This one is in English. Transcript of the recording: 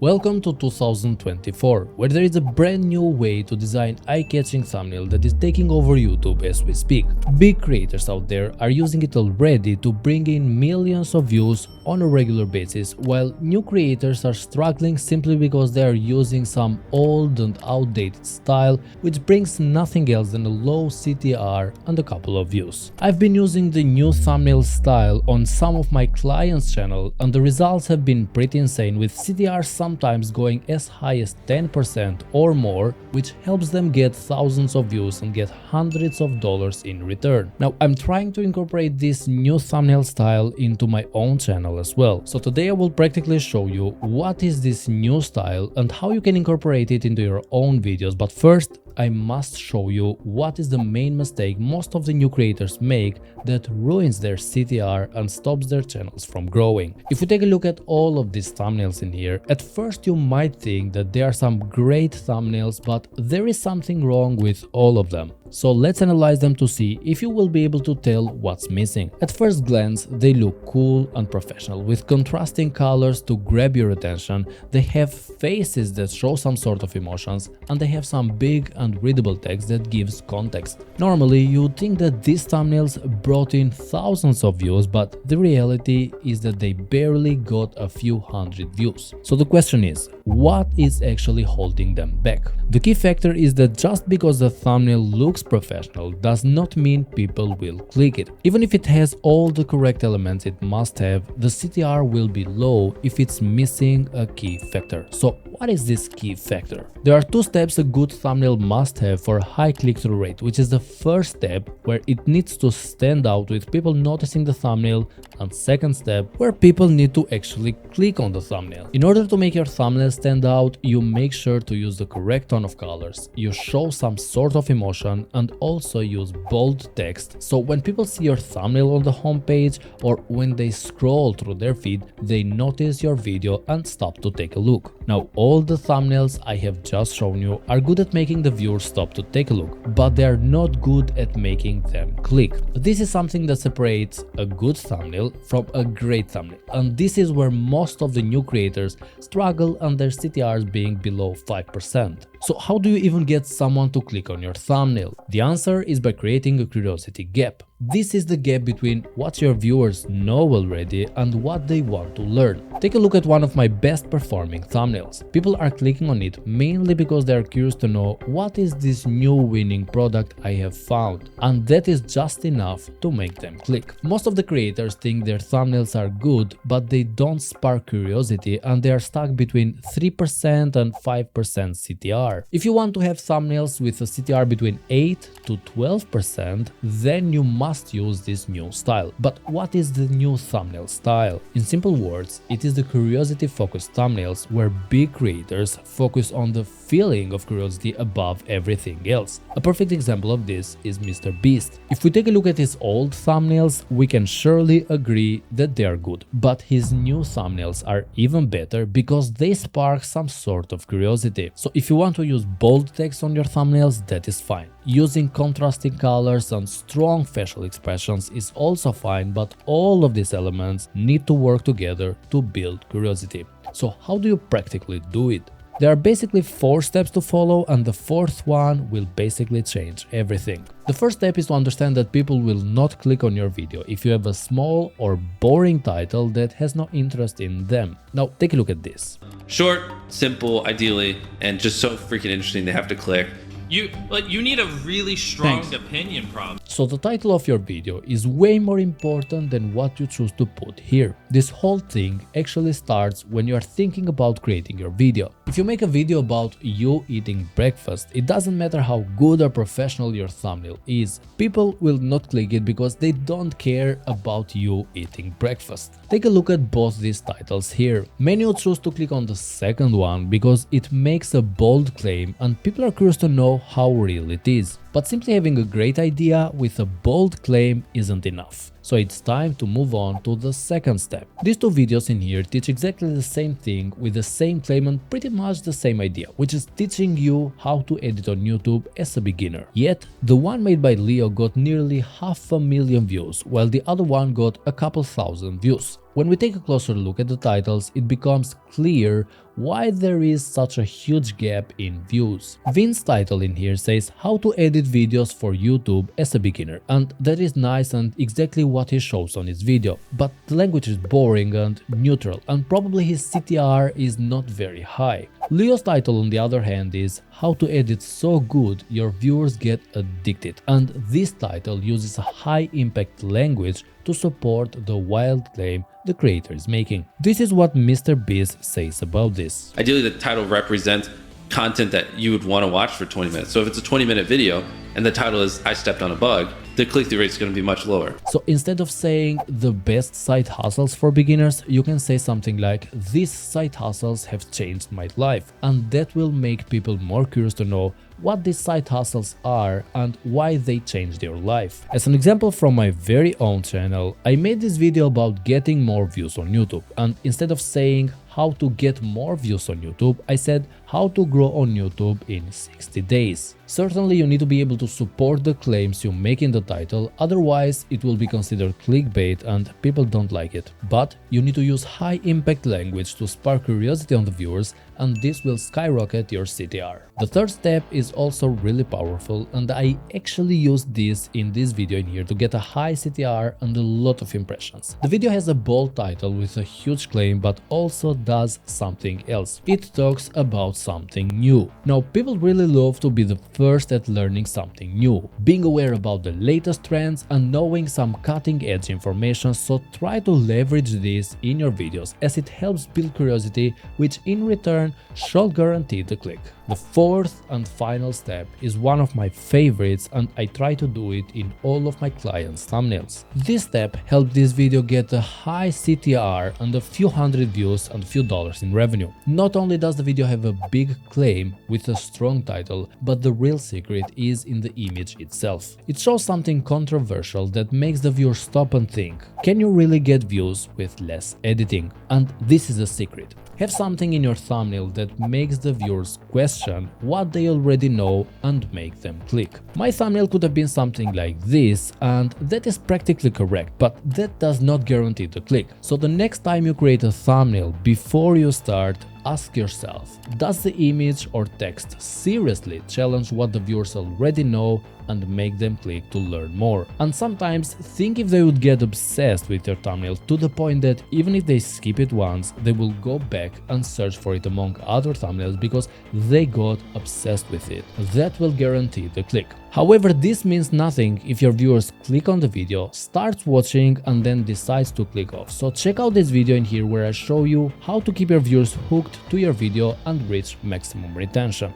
Welcome to 2024, where there is a brand new way to design eye-catching thumbnail that is taking over YouTube as we speak. Big creators out there are using it already to bring in millions of views on a regular basis, while new creators are struggling simply because they are using some old and outdated style, which brings nothing else than a low CTR and a couple of views. I've been using the new thumbnail style on some of my clients' channel, and the results have been pretty insane, with CTR sometimes going as high as 10% or more, which helps them get thousands of views and get hundreds of dollars in return. Now, I'm trying to incorporate this new thumbnail style into my own channel as well. So today I will practically show you what is this new style and how you can incorporate it into your own videos. But first, I must show you what is the main mistake most of the new creators make that ruins their CTR and stops their channels from growing. If we take a look at all of these thumbnails in here, at first you might think that there are some great thumbnails, but there is something wrong with all of them. So let's analyze them to see if you will be able to tell what's missing. At first glance, they look cool and professional, with contrasting colors to grab your attention. They have faces that show some sort of emotions, and they have some big and readable text that gives context. Normally, you'd think that these thumbnails brought in thousands of views, but the reality is that they barely got a few hundred views. So the question is, what is actually holding them back? The key factor is that just because the thumbnail looks professional does not mean people will click it. Even if it has all the correct elements it must have, the CTR will be low if it's missing a key factor. So what is this key factor? There are two steps a good thumbnail must have for a high click-through rate, which is the first step, where it needs to stand out with people noticing the thumbnail, and second step, where people need to actually click on the thumbnail. In order to make your thumbnail stand out, you make sure to use the correct tone of colors, you show some sort of emotion, and also use bold text, so when people see your thumbnail on the homepage or when they scroll through their feed, they notice your video and stop to take a look. Now, all the thumbnails I have just shown you are good at making the viewer stop to take a look, but they are not good at making them click. This is something that separates a good thumbnail from a great thumbnail, and this is where most of the new creators struggle, and their CTRs being below 5%. So how do you even get someone to click on your thumbnail? The answer is by creating a curiosity gap. This is the gap between what your viewers know already and what they want to learn. Take a look at one of my best performing thumbnails. People are clicking on it mainly because they are curious to know what is this new winning product I have found, and that is just enough to make them click. Most of the creators think their thumbnails are good, but they don't spark curiosity, and they are stuck between 3% and 5% CTR. If you want to have thumbnails with a CTR between 8 to 12%, then you must use this new style. But what is the new thumbnail style? In simple words, it is the curiosity-focused thumbnails where big creators focus on the feeling of curiosity above everything else. A perfect example of this is Mr. Beast. If we take a look at his old thumbnails, we can surely agree that they are good. But his new thumbnails are even better because they spark some sort of curiosity. So if you want to use bold text on your thumbnails, that is fine. Using contrasting colors and strong facial expressions is also fine, but all of these elements need to work together to build curiosity. So how do you practically do it? There are basically 4 steps to follow, and the fourth one will basically change everything. The first step is to understand that people will not click on your video if you have a small or boring title that has no interest in them. Now, take a look at this. Short, simple, ideally, and just so freaking interesting they have to click. You need a really strong opinion problem. So the title of your video is way more important than what you choose to put here. This whole thing actually starts when you are thinking about creating your video. If you make a video about you eating breakfast, it doesn't matter how good or professional your thumbnail is. People will not click it because they don't care about you eating breakfast. Take a look at both these titles here. Many will choose to click on the second one because it makes a bold claim and people are curious to know how real it is. But simply having a great idea with a bold claim isn't enough. So it's time to move on to the second step. These two videos in here teach exactly the same thing with the same claim and pretty much the same idea, which is teaching you how to edit on YouTube as a beginner. Yet, the one made by Leo got nearly 500,000 views, while the other one got a couple thousand views. When we take a closer look at the titles, it becomes clear why there is such a huge gap in views. Vin's title in here says how to edit videos for YouTube as a beginner, and that is nice and exactly what he shows on his video, but the language is boring and neutral, and probably his CTR is not very high. Leo's title on the other hand is how to edit so good your viewers get addicted, and this title uses a high impact language to support the wild claim the creator is making. This is what Mr. Beast says about this. Ideally, the title represents content that you would want to watch for 20 minutes. So if it's a 20-minute video and the title is I stepped on a bug, the click-through rate is going to be much lower. So instead of saying the best side hustles for beginners, you can say something like these side hustles have changed my life, and that will make people more curious to know what these side hustles are and why they changed their life. As an example from my very own channel, I made this video about getting more views on YouTube, and instead of saying how to get more views on YouTube, I said how to grow on YouTube in 60 days. Certainly you need to be able to support the claims you make in the title, otherwise it will be considered clickbait and people don't like it. But you need to use high impact language to spark curiosity on the viewers, and this will skyrocket your CTR. The third step is also really powerful, and I actually used this in this video in here to get a high CTR and a lot of impressions. The video has a bold title with a huge claim, but also does something else. It talks about something new. Now, people really love to be the first at learning something new, being aware about the latest trends and knowing some cutting-edge information, so try to leverage this in your videos as it helps build curiosity, which in return should guarantee the click. The fourth and final step is one of my favorites, and I try to do it in all of my clients' thumbnails. This step helped this video get a high CTR and a few hundred views and a few dollars in revenue. Not only does the video have a big claim with a strong title, but the real secret is in the image itself. It shows something controversial that makes the viewer stop and think, can you really get views with less editing? And this is a secret. Have something in your thumbnail that makes the viewers question what they already know and make them click. My thumbnail could have been something like this, and that is practically correct, but that does not guarantee the click. So the next time you create a thumbnail, before you start, ask yourself, does the image or text seriously challenge what the viewers already know and make them click to learn more? And sometimes think if they would get obsessed with your thumbnail to the point that even if they skip it once, they will go back and search for it among other thumbnails because they got obsessed with it. That will guarantee the click. However, this means nothing if your viewers click on the video, starts watching and then decides to click off. So check out this video in here where I show you how to keep your viewers hooked to your video and reach maximum retention.